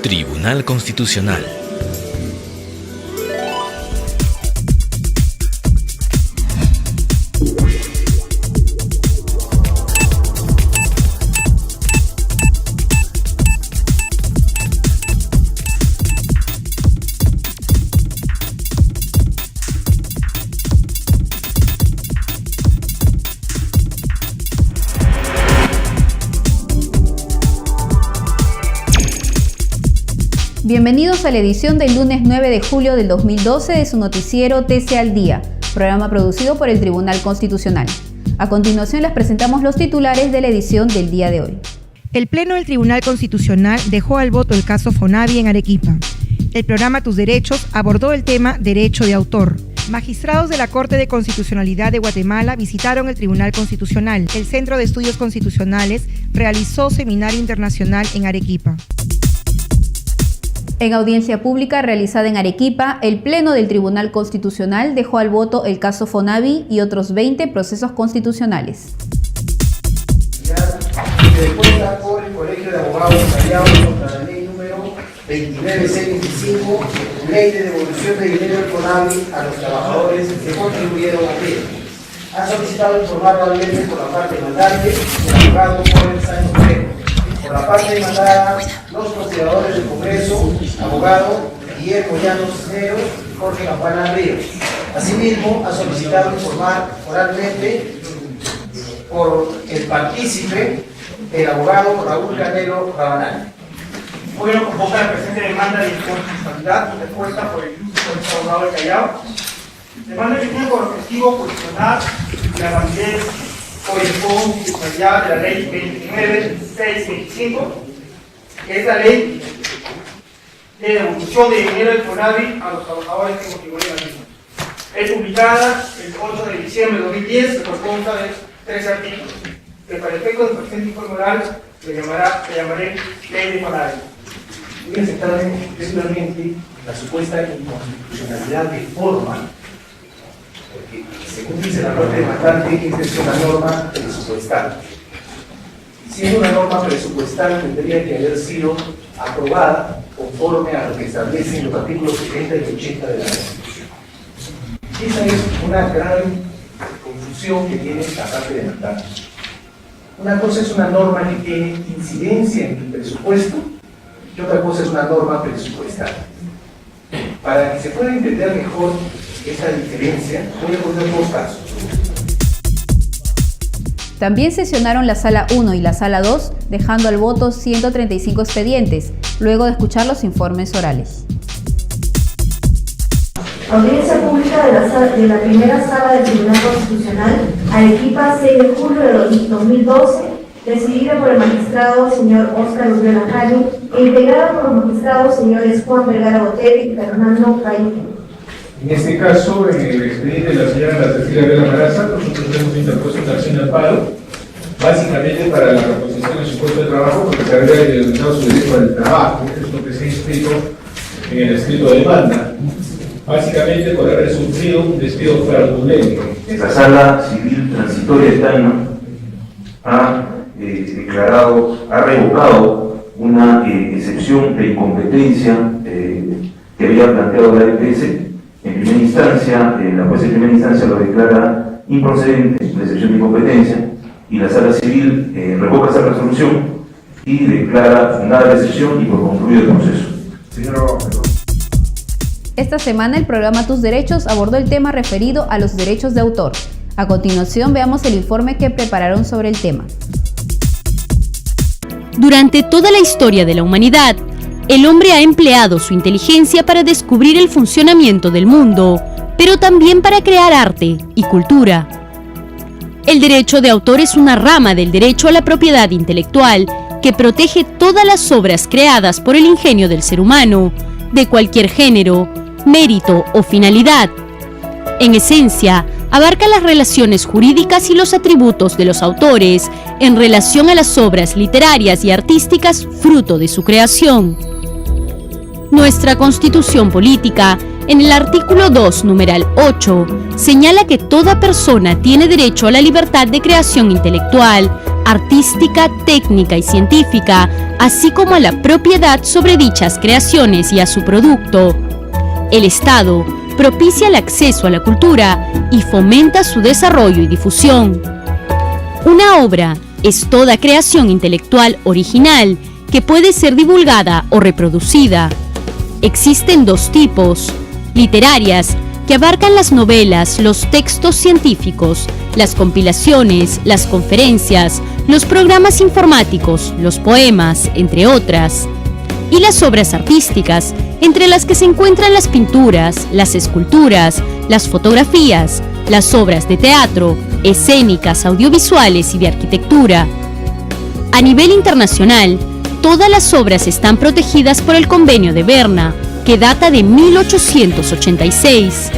Tribunal Constitucional. Bienvenidos a la edición del lunes 9 de julio del 2012 de su noticiero TC al Día, programa producido por el Tribunal Constitucional. A continuación les presentamos los titulares de la edición del día de hoy. El Pleno del Tribunal Constitucional dejó al voto el caso Fonavi en Arequipa. El programa Tus Derechos abordó el tema Derecho de Autor. Magistrados de la Corte de Constitucionalidad de Guatemala visitaron el Tribunal Constitucional. El Centro de Estudios Constitucionales realizó seminario internacional en Arequipa. En audiencia pública realizada en Arequipa, el Pleno del Tribunal Constitucional dejó al voto el caso Fonavi y otros 20 procesos constitucionales. Se depuesta por el Colegio de Abogados Aliados contra la ley número 29625, ley de devolución de dinero del Fonavi a los trabajadores que contribuyeron a él. Han solicitado informar brevemente por la parte demandante el abogado Jorge Sánchez Moreno. Por la parte demandada, los consideradores del Congreso, abogado Guillermo Llanos Cisneros y Jorge Campana Ríos. Asimismo, ha solicitado informar oralmente por el partícipe, el abogado Raúl Canelo Rabanal. Bueno, convoca la presente demanda de inconstitucionalidad interpuesta por el abogado del Callao. Demanda que tiene por objetivo cuestionar la validez o la constitucionalidad de la ley 29625, que es la ley de devolución de dinero del Fonavi a los trabajadores que contribuyen al mismo. Es publicada el 8 de diciembre de 2010 por consta de 3 artículos, que para efectos de presente informe oral le llamaré ley de Fonavi. Muy aceptable principalmente la supuesta inconstitucionalidad de forma, porque según dice la Corte demandante, esta es una norma presupuestal. Siendo una norma presupuestal, tendría que haber sido aprobada conforme a lo que establecen los artículos 70 y 80 de la Constitución. Esa es una gran confusión que tiene la parte demandante. Una cosa es una norma que tiene incidencia en el presupuesto y otra cosa es una norma presupuestal. Para que se pueda entender mejor esta diferencia, voy a poner dos casos. También sesionaron la Sala 1 y la Sala 2, dejando al voto 135 expedientes, luego de escuchar los informes orales. Audiencia pública de la primera Sala del Tribunal Constitucional, Arequipa, 6 de julio de 2012, decidida por el magistrado señor Óscar Urriola Jani e integrada por los magistrados señores Juan Vergara Botelli y Fernando Caín. En este caso, en el expediente de la señora Cecilia Vela Maraza, nosotros hemos interpuesto una acción al paro, básicamente para la reposición de su puesto de trabajo, porque se había violentado su derecho al trabajo. Esto es lo que se ha inscrito en el escrito de demanda, básicamente por haber sufrido un despido fraudulento. La Sala Civil Transitoria de Tacna ha revocado una excepción de incompetencia que había planteado la EPS. En primera instancia, la jueza de primera instancia lo declara improcedente, la excepción de incompetencia, y la Sala Civil revoca esa resolución y declara fundada la excepción y por concluido el proceso. Esta semana el programa Tus Derechos abordó el tema referido a los derechos de autor. A continuación veamos el informe que prepararon sobre el tema. Durante toda la historia de la humanidad, el hombre ha empleado su inteligencia para descubrir el funcionamiento del mundo, pero también para crear arte y cultura. El derecho de autor es una rama del derecho a la propiedad intelectual que protege todas las obras creadas por el ingenio del ser humano, de cualquier género, mérito o finalidad. En esencia, abarca las relaciones jurídicas y los atributos de los autores en relación a las obras literarias y artísticas fruto de su creación. Nuestra Constitución Política, en el artículo 2, numeral 8, señala que toda persona tiene derecho a la libertad de creación intelectual, artística, técnica y científica, así como a la propiedad sobre dichas creaciones y a su producto. El Estado propicia el acceso a la cultura y fomenta su desarrollo y difusión. Una obra es toda creación intelectual original que puede ser divulgada o reproducida. Existen dos tipos: literarias, que abarcan las novelas, los textos científicos, las compilaciones, las conferencias, los programas informáticos, los poemas, entre otras. Y las obras artísticas, entre las que se encuentran las pinturas, las esculturas, las fotografías, las obras de teatro, escénicas, audiovisuales y de arquitectura. A nivel internacional, todas las obras están protegidas por el Convenio de Berna, que data de 1886.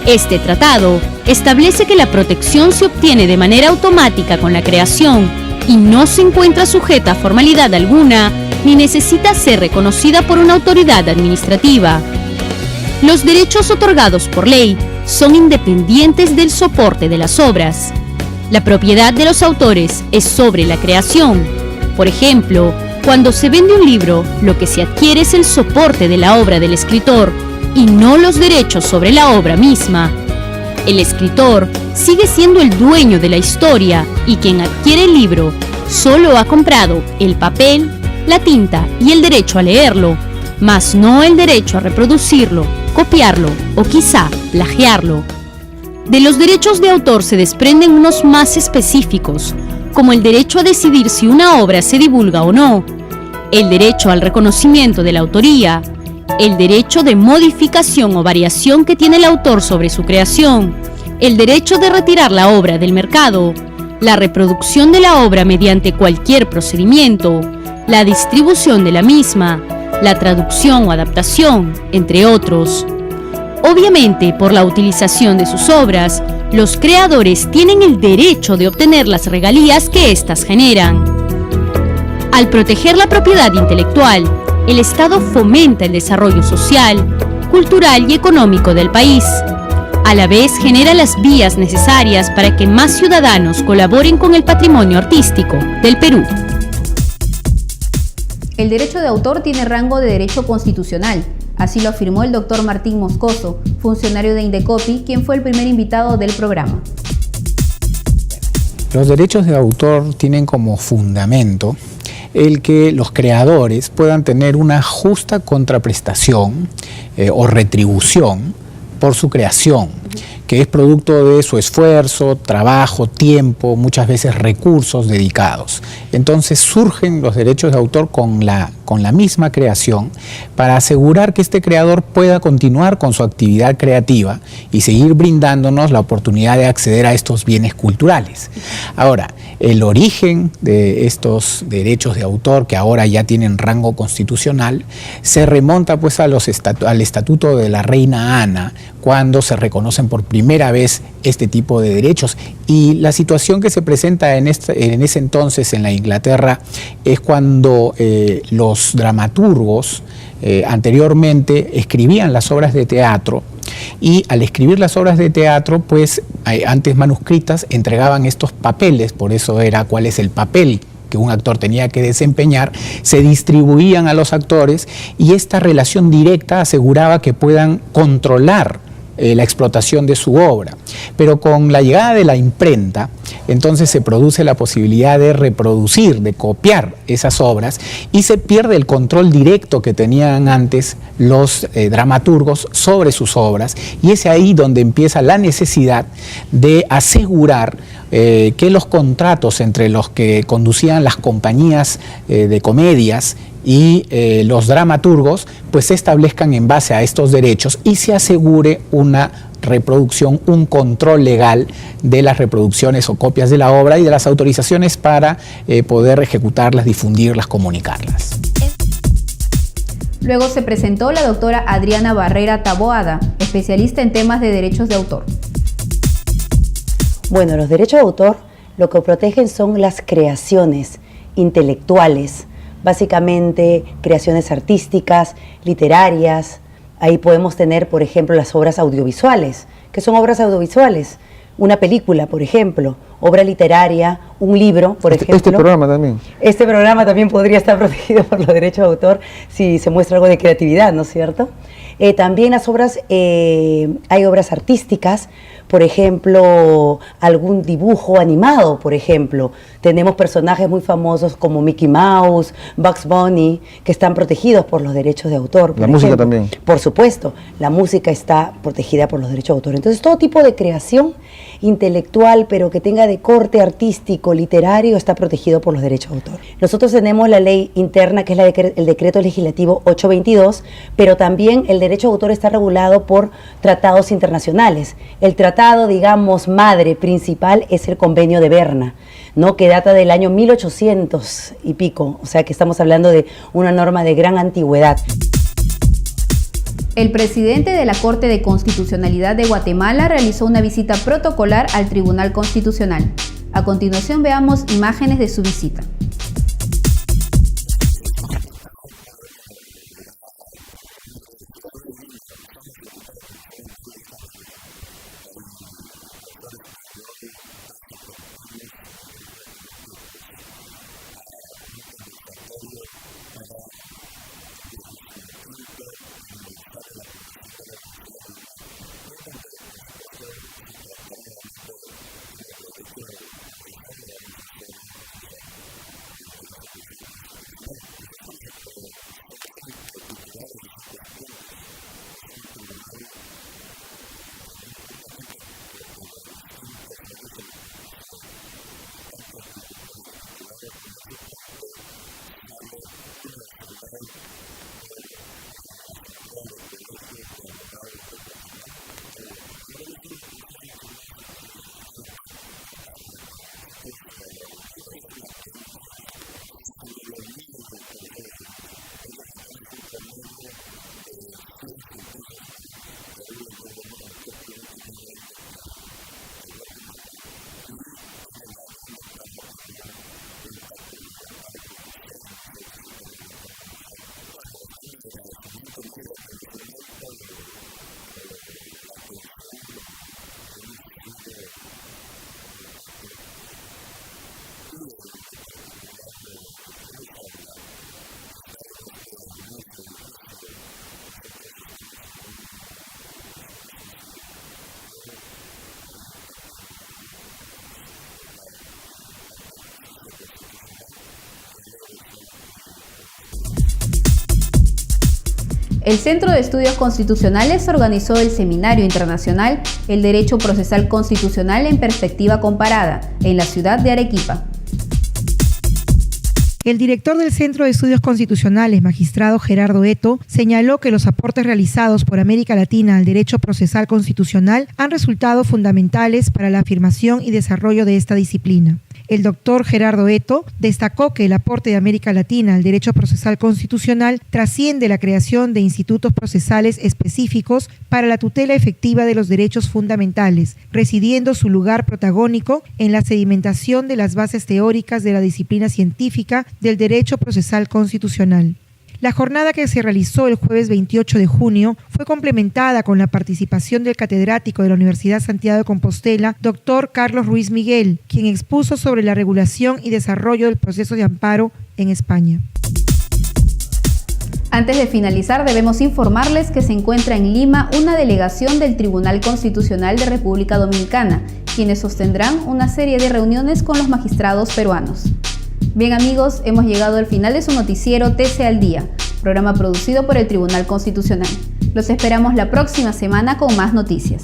Este tratado establece que la protección se obtiene de manera automática con la creación y no se encuentra sujeta a formalidad alguna ni necesita ser reconocida por una autoridad administrativa. Los derechos otorgados por ley son independientes del soporte de las obras. La propiedad de los autores es sobre la creación. Por ejemplo, cuando se vende un libro, lo que se adquiere es el soporte de la obra del escritor y no los derechos sobre la obra misma. El escritor sigue siendo el dueño de la historia y quien adquiere el libro solo ha comprado el papel, la tinta y el derecho a leerlo, mas no el derecho a reproducirlo, copiarlo o quizá plagiarlo. De los derechos de autor se desprenden unos más específicos, como el derecho a decidir si una obra se divulga o no, el derecho al reconocimiento de la autoría, el derecho de modificación o variación que tiene el autor sobre su creación, el derecho de retirar la obra del mercado, la reproducción de la obra mediante cualquier procedimiento, la distribución de la misma, la traducción o adaptación, entre otros. Obviamente, por la utilización de sus obras, los creadores tienen el derecho de obtener las regalías que éstas generan. Al proteger la propiedad intelectual, el Estado fomenta el desarrollo social, cultural y económico del país. A la vez genera las vías necesarias para que más ciudadanos colaboren con el patrimonio artístico del Perú. El derecho de autor tiene rango de derecho constitucional. Así lo afirmó el doctor Martín Moscoso, funcionario de Indecopi, quien fue el primer invitado del programa. Los derechos de autor tienen como fundamento el que los creadores puedan tener una justa contraprestación o retribución por su creación, que es producto de su esfuerzo, trabajo, tiempo, muchas veces recursos dedicados. Entonces surgen los derechos de autor con la misma creación para asegurar que este creador pueda continuar con su actividad creativa y seguir brindándonos la oportunidad de acceder a estos bienes culturales. Ahora, el origen de estos derechos de autor, que ahora ya tienen rango constitucional, se remonta pues al Estatuto de la Reina Ana, cuando se reconocen por primera vez este tipo de derechos. Y la situación que se presenta en ese entonces en la Inglaterra es cuando los dramaturgos anteriormente escribían las obras de teatro, y al escribir las obras de teatro, pues antes manuscritas, entregaban estos papeles, por eso era cuál es el papel que un actor tenía que desempeñar, se distribuían a los actores y esta relación directa aseguraba que puedan controlar la explotación de su obra. Pero con la llegada de la imprenta, entonces se produce la posibilidad de reproducir, de copiar esas obras y se pierde el control directo que tenían antes los dramaturgos sobre sus obras, y es ahí donde empieza la necesidad de asegurar que los contratos entre los que conducían las compañías de comedias y los dramaturgos pues se establezcan en base a estos derechos y se asegure una reproducción, un control legal de las reproducciones o copias de la obra y de las autorizaciones para poder ejecutarlas, difundirlas, comunicarlas. Luego se presentó la doctora Adriana Barrera Taboada, especialista en temas de derechos de autor. Bueno, los derechos de autor lo que protegen son las creaciones intelectuales, básicamente creaciones artísticas, literarias. Ahí podemos tener, por ejemplo, las obras audiovisuales. ¿Qué son obras audiovisuales? una película, por ejemplo, obra literaria, un libro, por ejemplo. Este programa también. Este programa también podría estar protegido por los derechos de autor si se muestra algo de creatividad, ¿no es cierto? También las obras, hay obras artísticas, por ejemplo, algún dibujo animado, por ejemplo. Tenemos personajes muy famosos como Mickey Mouse, Bugs Bunny, que están protegidos por los derechos de autor. La música también. Por supuesto, la música está protegida por los derechos de autor. Entonces, todo tipo de creación intelectual, pero que tenga de corte artístico, literario, está protegido por los derechos de autor. Nosotros tenemos la ley interna, que es el decreto legislativo 822, pero también el derecho de autor está regulado por tratados internacionales. El tratado, digamos, madre principal es el Convenio de Berna, ¿no?, que data del año 1800 y pico, o sea que estamos hablando de una norma de gran antigüedad. El presidente de la Corte de Constitucionalidad de Guatemala realizó una visita protocolar al Tribunal Constitucional. A continuación veamos imágenes de su visita. El Centro de Estudios Constitucionales organizó el Seminario Internacional El Derecho Procesal Constitucional en Perspectiva Comparada, en la ciudad de Arequipa. El director del Centro de Estudios Constitucionales, magistrado Gerardo Eto, señaló que los aportes realizados por América Latina al derecho procesal constitucional han resultado fundamentales para la afirmación y desarrollo de esta disciplina. El doctor Gerardo Eto destacó que el aporte de América Latina al derecho procesal constitucional trasciende la creación de institutos procesales específicos para la tutela efectiva de los derechos fundamentales, residiendo su lugar protagónico en la sedimentación de las bases teóricas de la disciplina científica del derecho procesal constitucional. La jornada, que se realizó el jueves 28 de junio, fue complementada con la participación del catedrático de la Universidad Santiago de Compostela, doctor Carlos Ruiz Miguel, quien expuso sobre la regulación y desarrollo del proceso de amparo en España. Antes de finalizar, debemos informarles que se encuentra en Lima una delegación del Tribunal Constitucional de República Dominicana, quienes sostendrán una serie de reuniones con los magistrados peruanos. Bien amigos, hemos llegado al final de su noticiero TC al Día, programa producido por el Tribunal Constitucional. Los esperamos la próxima semana con más noticias.